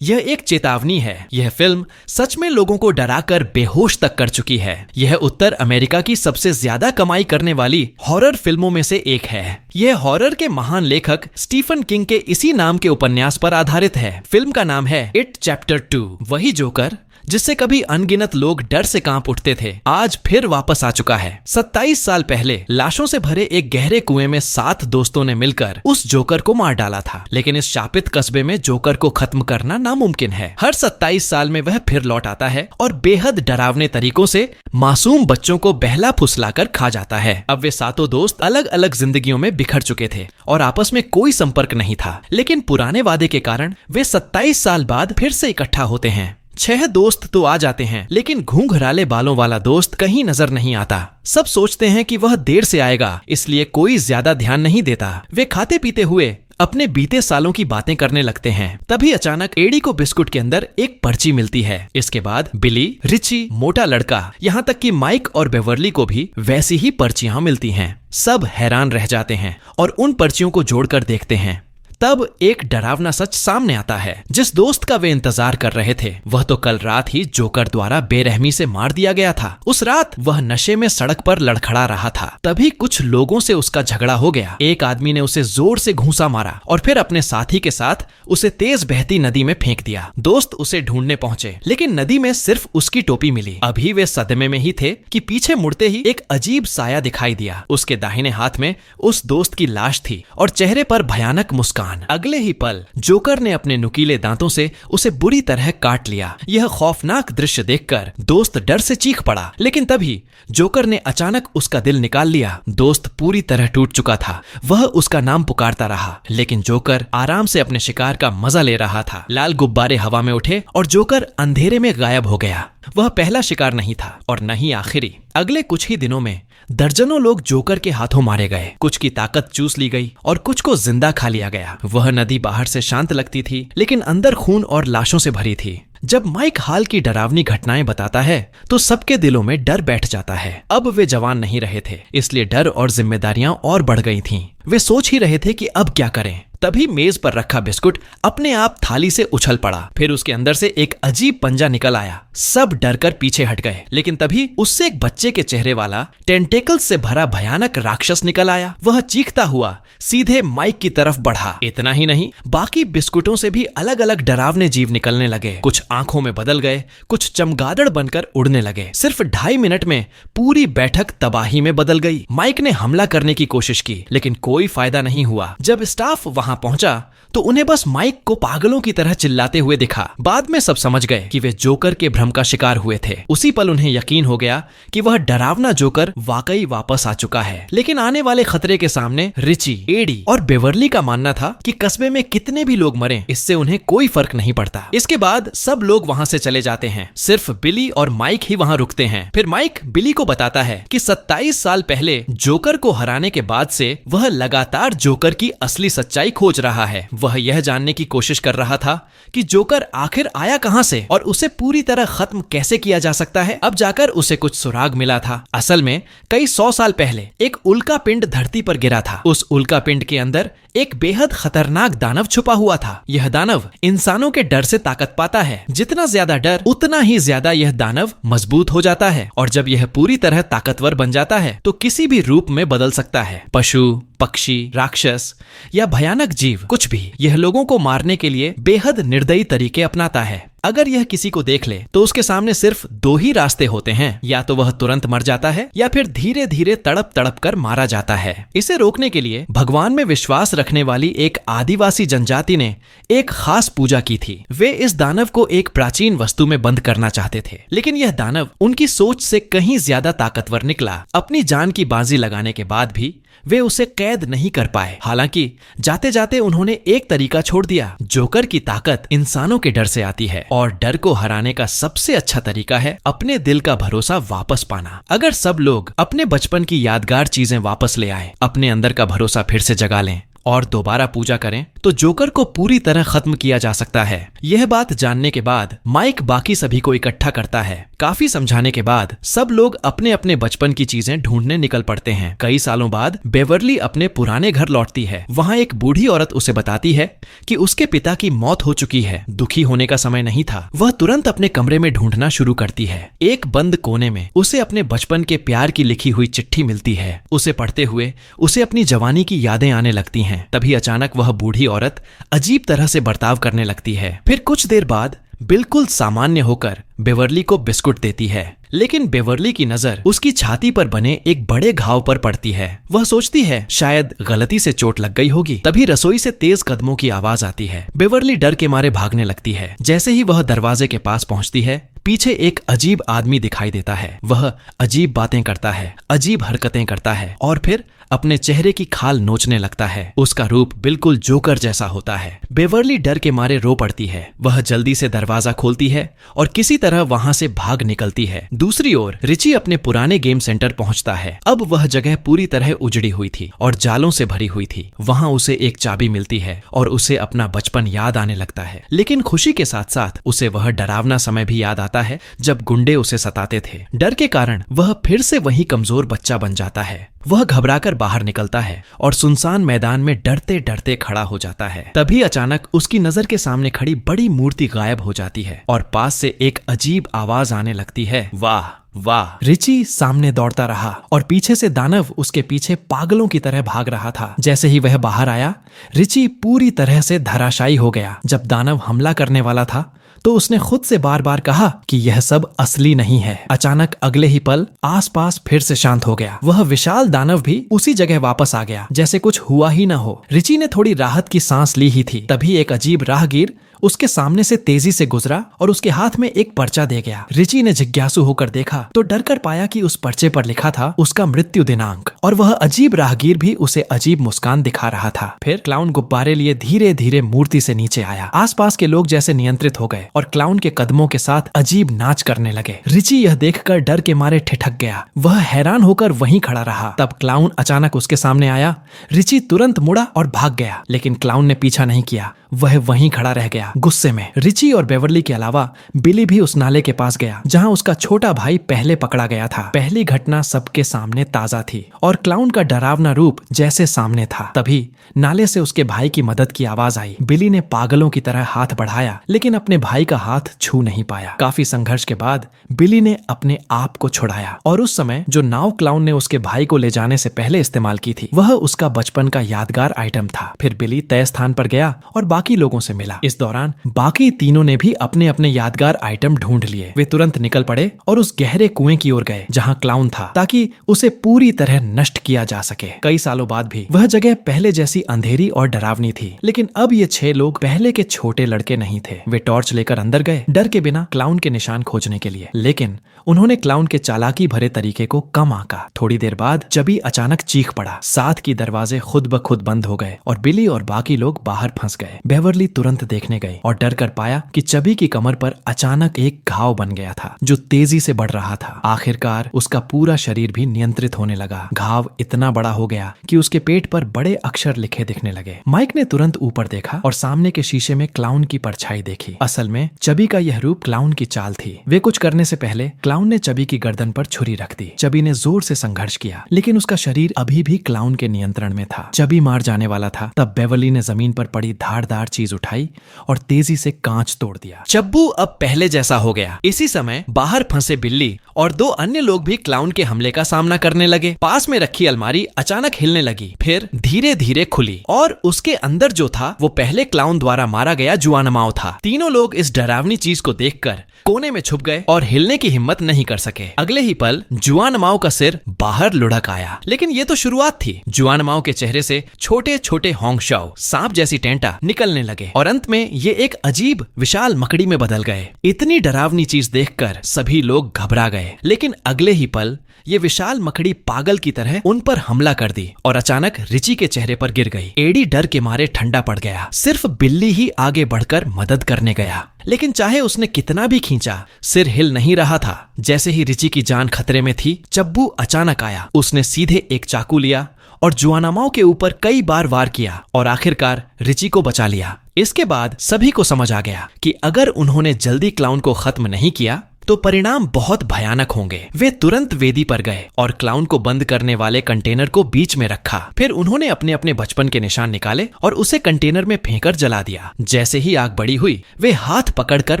यह एक चेतावनी है। यह फिल्म सच में लोगों को डराकर बेहोश तक कर चुकी है। यह उत्तर अमेरिका की सबसे ज्यादा कमाई करने वाली हॉरर फिल्मों में से एक है। यह हॉरर के महान लेखक स्टीफन किंग के इसी नाम के उपन्यास पर आधारित है। फिल्म का नाम है इट चैप्टर 2। वही जोकर जिससे कभी अनगिनत लोग डर से कांप उठते थे, आज फिर वापस आ चुका है। 27 साल पहले लाशों से भरे एक गहरे कुएं में 7 दोस्तों ने मिलकर उस जोकर को मार डाला था, लेकिन इस शापित कस्बे में जोकर को खत्म करना नामुमकिन है। हर 27 साल में वह फिर लौट आता है और बेहद डरावने तरीकों से मासूम बच्चों को बहला फुसलाकर खा जाता है। अब वे 7 दोस्त अलग अलग जिंदगियों में बिखर चुके थे और आपस में कोई संपर्क नहीं था, लेकिन पुराने वादे के कारण वे 27 साल बाद फिर से इकट्ठा होते हैं। 6 दोस्त तो आ जाते हैं, लेकिन घूंघराले बालों वाला दोस्त कहीं नजर नहीं आता। सब सोचते हैं कि वह देर से आएगा, इसलिए कोई ज्यादा ध्यान नहीं देता। वे खाते पीते हुए अपने बीते सालों की बातें करने लगते हैं। तभी अचानक एडी को बिस्कुट के अंदर एक पर्ची मिलती है। इसके बाद बिली, रिची, मोटा लड़का, यहाँ तक कि माइक और बेवर्ली को भी वैसी ही पर्चियां मिलती हैं। सब हैरान रह जाते हैं और उन पर्चियों को जोड़कर देखते हैं। तब एक डरावना सच सामने आता है। जिस दोस्त का वे इंतजार कर रहे थे, वह तो कल रात ही जोकर द्वारा बेरहमी से मार दिया गया था। उस रात वह नशे में सड़क पर लड़खड़ा रहा था। तभी कुछ लोगों से उसका झगड़ा हो गया। एक आदमी ने उसे जोर से घूंसा मारा और फिर अपने साथी के साथ उसे तेज बहती नदी में फेंक दिया। दोस्त उसे ढूंढने पहुंचे, लेकिन नदी में सिर्फ उसकी टोपी मिली। अभी वे सदमे में ही थे कि पीछे मुड़ते ही एक अजीब साया दिखाई दिया। उसके दाहिने हाथ में उस दोस्त की लाश थी और चेहरे पर भयानक मुस्कान। अगले ही पल जोकर ने अपने नुकीले दांतों से उसे बुरी तरह काट लिया। यह खौफनाक दृश्य देखकर दोस्त डर से चीख पड़ा, लेकिन तभी जोकर ने अचानक उसका दिल निकाल लिया। दोस्त पूरी तरह टूट चुका था। वह उसका नाम पुकारता रहा, लेकिन जोकर आराम से अपने शिकार का मजा ले रहा था। लाल गुब्बारे हवा में उठे और जोकर अंधेरे में गायब हो गया। वह पहला शिकार नहीं था और न ही आखिरी। अगले कुछ ही दिनों में दर्जनों लोग जोकर के हाथों मारे गए। कुछ की ताकत चूस ली गई और कुछ को जिंदा खा लिया गया। वह नदी बाहर से शांत लगती थी, लेकिन अंदर खून और लाशों से भरी थी। जब माइक हाल की डरावनी घटनाएं बताता है तो सबके दिलों में डर बैठ जाता है। अब वे जवान नहीं रहे थे, इसलिए डर और जिम्मेदारियां और बढ़ गई थीं। वे सोच ही रहे थे कि अब क्या करें। तभी मेज पर रखा बिस्कुट अपने आप थाली से उछल पड़ा। फिर उसके अंदर से एक अजीब पंजा निकल आया। सब डरकर पीछे हट गए, लेकिन तभी उससे एक बच्चे के चेहरे वाला टेंटेकल्स से भरा भयानक राक्षस निकल आया। वह चीखता हुआ सीधे माइक की तरफ बढ़ा। इतना ही नहीं, बाकी बिस्कुटों से भी अलग अलग डरावने जीव निकलने लगे। कुछ आंखों में बदल गए, कुछ चमगादड़ बनकर उड़ने लगे। सिर्फ 2.5 मिनट में पूरी बैठक तबाही में बदल गई। माइक ने हमला करने की कोशिश की, लेकिन कोई फायदा नहीं हुआ। जब स्टाफ वहां पहुंचा तो उन्हें बस माइक को पागलों की तरह चिल्लाते हुए दिखा। बाद में सब समझ गए कि वे जोकर के भ्रम का शिकार हुए थे। उसी पल उन्हें यकीन हो गया कि वह डरावना जोकर वाकई वापस आ चुका है। लेकिन आने वाले खतरे के सामने रिची, एडी और बेवर्ली का मानना था कि कस्बे में कितने भी लोग मरें, इससे उन्हें कोई फर्क नहीं पड़ता। इसके बाद सब लोग वहां से चले जाते हैं। सिर्फ बिली और माइक ही वहां रुकते हैं। फिर माइक बिली को बताता है कि 27 साल पहले जोकर को हराने के बाद से वह लगातार जोकर की असली सच्चाई खोज रहा है। वह यह जानने की कोशिश कर रहा था कि जोकर आखिर आया कहां से और उसे पूरी तरह खत्म कैसे किया जा सकता है। अब जाकर उसे कुछ सुराग मिला था। असल में कई 100 साल पहले एक उल्का पिंड धरती पर गिरा था। उस उल्का पिंड के अंदर एक बेहद खतरनाक दानव छुपा हुआ था। यह दानव इंसानों के डर से ताकत पाता है। जितना ज्यादा डर, उतना ही ज्यादा यह दानव मजबूत हो जाता है और जब यह पूरी तरह ताकतवर बन जाता है तो किसी भी रूप में बदल सकता है। पशु, पक्षी, राक्षस या भयानक जीव, कुछ भी। यह लोगों को मारने के लिए बेहद निर्दयी तरीके अपनाता है। अगर यह किसी को देख ले तो उसके सामने सिर्फ 2 ही रास्ते होते हैं, या तो वह तुरंत मर जाता है या फिर धीरे धीरे तड़प तड़प कर मारा जाता है। इसे रोकने के लिए भगवान में विश्वास रखने वाली एक आदिवासी जनजाति ने एक खास पूजा की थी। वे इस दानव को एक प्राचीन वस्तु में बंद करना चाहते थे, लेकिन यह दानव उनकी सोच से कहीं ज्यादा ताकतवर निकला। अपनी जान की बाजी लगाने के बाद भी वे उसे कैद नहीं कर पाए। हालांकि जाते जाते उन्होंने एक तरीका छोड़ दिया। जोकर की ताकत इंसानों के डर से आती है और डर को हराने का सबसे अच्छा तरीका है अपने दिल का भरोसा वापस पाना। अगर सब लोग अपने बचपन की यादगार चीजें वापस ले आए, अपने अंदर का भरोसा फिर से जगा लें और दोबारा पूजा करें तो जोकर को पूरी तरह खत्म किया जा सकता है। यह बात जानने के बाद माइक बाकी सभी को इकट्ठा करता है। काफी समझाने के बाद सब लोग अपने अपने बचपन की चीजें ढूंढने निकल पड़ते हैं। कई सालों बाद बेवर्ली अपने पुराने घर लौटती है। वहाँ एक बूढ़ी औरत उसे बताती है कि उसके पिता की मौत हो चुकी है। दुखी होने का समय नहीं था। वह तुरंत अपने कमरे में ढूंढना शुरू करती है। एक बंद कोने में उसे अपने बचपन के प्यार की लिखी हुई चिट्ठी मिलती है। उसे पढ़ते हुए उसे अपनी जवानी की यादें आने लगती हैं। तभी अचानक वह बूढ़ी औरत अजीब तरह से बर्ताव करने लगती है। फिर कुछ देर बाद बिल्कुल सामान्य होकर बेवर्ली को बिस्कुट देती है, लेकिन बेवर्ली की नजर उसकी छाती पर बने एक बड़े घाव पर पड़ती है। वह सोचती है शायद गलती से चोट लग गई होगी। तभी रसोई से तेज कदमों की आवाज आती है। बेवर्ली डर के मारे भागने लगती है। जैसे ही वह दरवाजे के पास पहुंचती है, पीछे एक अजीब आदमी दिखाई देता है। वह अजीब बातें करता है, अजीब हरकतें करता है और फिर अपने चेहरे की खाल नोचने लगता है। उसका रूप बिल्कुल जोकर जैसा होता है। बेवर्ली डर के मारे रो पड़ती है। वह जल्दी से दरवाजा खोलती है और किसी तरह वहां से भाग निकलती है। दूसरी ओर रिची अपने पुराने गेम सेंटर पहुंचता है। अब वह जगह पूरी तरह उजड़ी हुई थी और जालों से भरी हुई थी। वहां उसे एक चाबी मिलती है और उसे अपना बचपन याद आने लगता है। लेकिन खुशी के साथ साथ उसे वह डरावना समय भी याद आता है जब गुंडे उसे सताते थे। डर के कारण वह फिर से वही कमजोर बच्चा बन जाता है। वह घबराकर बाहर निकलता है और सुनसान मैदान में डरते डरते खड़ा हो जाता है। तभी अचानक उसकी नजर के सामने खड़ी बड़ी मूर्ति गायब हो जाती है और पास से एक अजीब आवाज आने लगती है, वाह वाह। रिची सामने दौड़ता रहा और पीछे से दानव उसके पीछे पागलों की तरह भाग रहा था। जैसे ही वह बाहर आया, रिची पूरी तरह से धराशायी हो गया। जब दानव हमला करने वाला था तो उसने खुद से बार बार कहा कि यह सब असली नहीं है। अचानक अगले ही पल आसपास फिर से शांत हो गया। वह विशाल दानव भी उसी जगह वापस आ गया जैसे कुछ हुआ ही न हो। रिची ने थोड़ी राहत की सांस ली ही थी, तभी एक अजीब राहगीर उसके सामने से तेजी से गुजरा और उसके हाथ में एक पर्चा दे गया। रिची ने जिज्ञासु होकर देखा तो डर कर पाया कि उस पर्चे पर लिखा था उसका मृत्यु दिनांक और वह अजीब राहगीर भी उसे अजीब मुस्कान दिखा रहा था। फिर क्लाउन गुब्बारे लिए धीरे धीरे मूर्ति से नीचे आया। आसपास के लोग जैसे नियंत्रित हो गए और क्लाउन के कदमों के साथ अजीब नाच करने लगे। रिची यह देखकर डर के मारे ठिठक गया। वह हैरान होकर वहीं खड़ा रहा। तब क्लाउन अचानक उसके सामने आया। रिची तुरंत मुड़ा और भाग गया, लेकिन क्लाउन ने पीछा नहीं किया। वह वहीं खड़ा रह गया गुस्से में। रिची और बेवर्ली के अलावा बिली भी उस नाले के पास गया जहां उसका छोटा भाई पहले पकड़ा गया था। पहली घटना सबके सामने ताजा थी और क्लाउन का डरावना रूप जैसे सामने था। तभी नाले से उसके भाई की मदद की आवाज आई। बिली ने पागलों की तरह हाथ बढ़ाया, लेकिन अपने भाई का हाथ छू नहीं पाया। काफी संघर्ष के बाद बिली ने अपने आप को छुड़ाया और उस समय जो नाव क्लाउन ने उसके भाई को ले जाने से पहले इस्तेमाल की थी, वह उसका बचपन का यादगार आइटम था। फिर बिली तय स्थान पर गया और बाकी लोगों से मिला। इस दौरान बाकी तीनों ने भी अपने अपने यादगार आइटम ढूंढ लिए। वे तुरंत निकल पड़े और उस गहरे कुएं की ओर गए जहां क्लाउन था, ताकि उसे पूरी तरह नष्ट किया जा सके। कई सालों बाद भी वह जगह पहले जैसी अंधेरी और डरावनी थी, लेकिन अब ये 6 लोग पहले के छोटे लड़के नहीं थे। वे टॉर्च लेकर अंदर गए, डर के बिना क्लाउन के निशान खोजने के लिए, लेकिन उन्होंने क्लाउन के चालाकी भरे तरीके को कम आंका। थोड़ी देर बाद चबी अचानक चीख पड़ा। साथ की दरवाजे खुद ब खुद बंद हो गए और बिली और बाकी लोग बाहर फंस गए। बेवर्ली तुरंत देखने गई और डर कर पाया कि चबी की कमर पर अचानक एक घाव बन गया था जो तेजी से बढ़ रहा था। आखिरकार उसका पूरा शरीर भी नियंत्रित होने लगा। घाव इतना बड़ा हो गया कि उसके पेट पर बड़े अक्षर लिखे दिखने लगे। माइक ने तुरंत ऊपर देखा और सामने के शीशे में क्लाउन की परछाई देखी। असल में चबी का यह रूप क्लाउन की चाल थी। वे कुछ करने से पहले क्लाउन ने चबी की गर्दन पर छुरी रख दी। चबी ने जोर से संघर्ष किया, लेकिन उसका शरीर अभी भी क्लाउन के नियंत्रण में था। चबी मार जाने वाला था। तब बेवर्ली ने जमीन पर पड़ी धारदार चीज उठाई और तेजी से कांच तोड़ दिया। चब्बू अब पहले जैसा हो गया। इसी समय बाहर फंसे बिल्ली और 2 अन्य लोग भी क्लाउन के हमले का सामना करने लगे। पास में रखी अलमारी अचानक हिलने लगी, फिर धीरे धीरे खुली और उसके अंदर जो था वो पहले क्लाउन द्वारा मारा गया जुआनमाओ था। तीनों लोग इस डरावनी चीज को देखकर कोने में छुप गए और हिलने की हिम्मत नहीं कर सके। अगले ही पल जुआनमाओ का सिर बाहर लुढ़क आया, लेकिन ये तो शुरुआत थी। जुआनमाओ के चेहरे से छोटे छोटे होंगशाओ सांप जैसी टेंटा निकलने लगे और अंत में ये एक अजीब विशाल मकड़ी में बदल गए। इतनी डरावनी चीज देखकर सभी लोग घबरा गए, लेकिन अगले ही पल ये विशाल मकड़ी पागल की तरह उन पर हमला कर दी और अचानक रिची के चेहरे पर गिर गई। एडी डर के मारे ठंडा पड़ गया। सिर्फ बिल्ली ही आगे बढ़कर मदद करने गया, लेकिन चाहे उसने कितना भी खींचा, सिर हिल नहीं रहा था। जैसे ही रिची की जान खतरे में थी, चब्बू अचानक आया। उसने सीधे एक चाकू लिया और जुआनामाओ के ऊपर कई बार वार किया और आखिरकार रिची को बचा लिया। इसके बाद सभी को समझ आ गया कि अगर उन्होंने जल्दी क्लाउन को खत्म नहीं किया तो परिणाम बहुत भयानक होंगे। वे तुरंत वेदी पर गए और क्लाउन को बंद करने वाले कंटेनर को बीच में रखा। फिर उन्होंने अपने अपने बचपन के निशान निकाले और उसे कंटेनर में फेंककर जला दिया। जैसे ही आग बड़ी हुई वे हाथ पकड़कर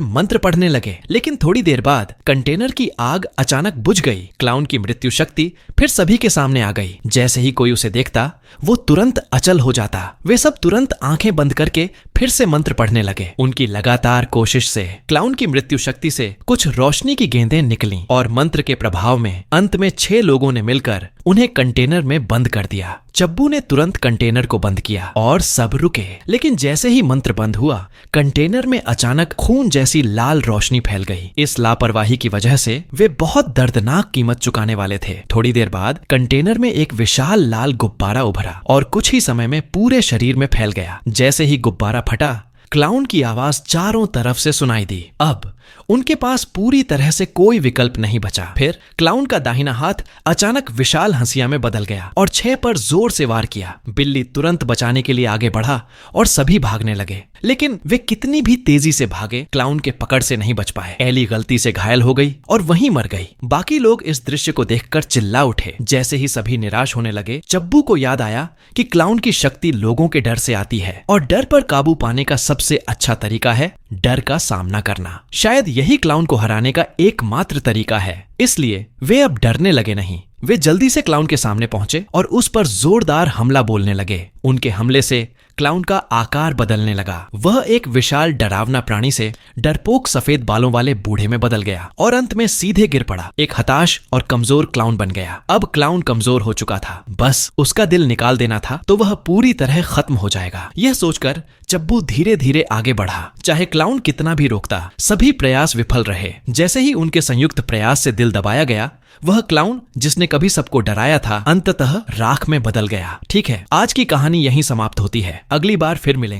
मंत्र पढ़ने लगे, लेकिन थोड़ी देर बाद कंटेनर की आग अचानक बुझ गई। क्लाउन की मृत्यु शक्ति फिर सभी के सामने आ गई। जैसे ही कोई उसे देखता वो तुरंत अचल हो जाता। वे सब तुरंत आंखें बंद करके फिर से मंत्र पढ़ने लगे। उनकी लगातार कोशिश से क्लाउन की मृत्यु शक्ति से कुछ रोशनी की गेंदें निकलीं और मंत्र के प्रभाव में अंत में 6 लोगों ने मिलकर उन्हें कंटेनर में बंद कर दिया। चब्बू ने तुरंत कंटेनर को बंद किया और सब रुके, लेकिन जैसे ही मंत्र बंद हुआ कंटेनर में अचानक खून जैसी लाल रोशनी फैल गई। इस लापरवाही की वजह से वे बहुत दर्दनाक कीमत चुकाने वाले थे। थोड़ी देर बाद कंटेनर में एक विशाल लाल गुब्बारा उभरा और कुछ ही समय में पूरे शरीर में फैल गया। जैसे ही गुब्बारा फटा क्लाउन की आवाज चारों तरफ से सुनाई दी। अब उनके पास पूरी तरह से कोई विकल्प नहीं बचा। फिर क्लाउन का दाहिना हाथ अचानक विशाल हंसिया में बदल गया और 6 पर जोर से वार किया। बिल्ली तुरंत बचाने के लिए आगे बढ़ा और सभी भागने लगे, लेकिन वे कितनी भी तेजी से भागे क्लाउन के पकड़ से नहीं बच पाए। एली गलती से घायल हो गई और वहीं मर गई। बाकी लोग इस दृश्य को देखकर चिल्ला उठे। जैसे ही सभी निराश होने लगे चब्बू को याद आया कि क्लाउन की शक्ति लोगों के डर से आती है और डर पर काबू पाने का सबसे अच्छा तरीका है डर का सामना करना। शायद यही क्लाउन को हराने का एकमात्र तरीका है। इसलिए वे अब डरने लगे नहीं। वे जल्दी से क्लाउन के सामने पहुंचे और उस पर जोरदार हमला बोलने लगे। उनके हमले से क्लाउन का आकार बदलने लगा। वह एक विशाल डरावना प्राणी से डरपोक सफेद बालों वाले बूढ़े में बदल गया और अंत में सीधे गिर पड़ा। एक हताश और कमजोर क्लाउन बन गया। अब क्लाउन कमजोर हो चुका था, बस उसका दिल निकाल देना था तो वह पूरी तरह खत्म हो जाएगा। यह सोचकर चब्बू धीरे धीरे आगे बढ़ा। चाहे क्लाउन कितना भी रोकता, सभी प्रयास विफल रहे। जैसे ही उनके संयुक्त प्रयास से दिल दबाया गया, वह क्लाउन जिसने कभी सबको डराया था अंततः राख में बदल गया। ठीक है, आज की कहानी यहीं समाप्त होती है। अगली बार फिर मिलेंगे।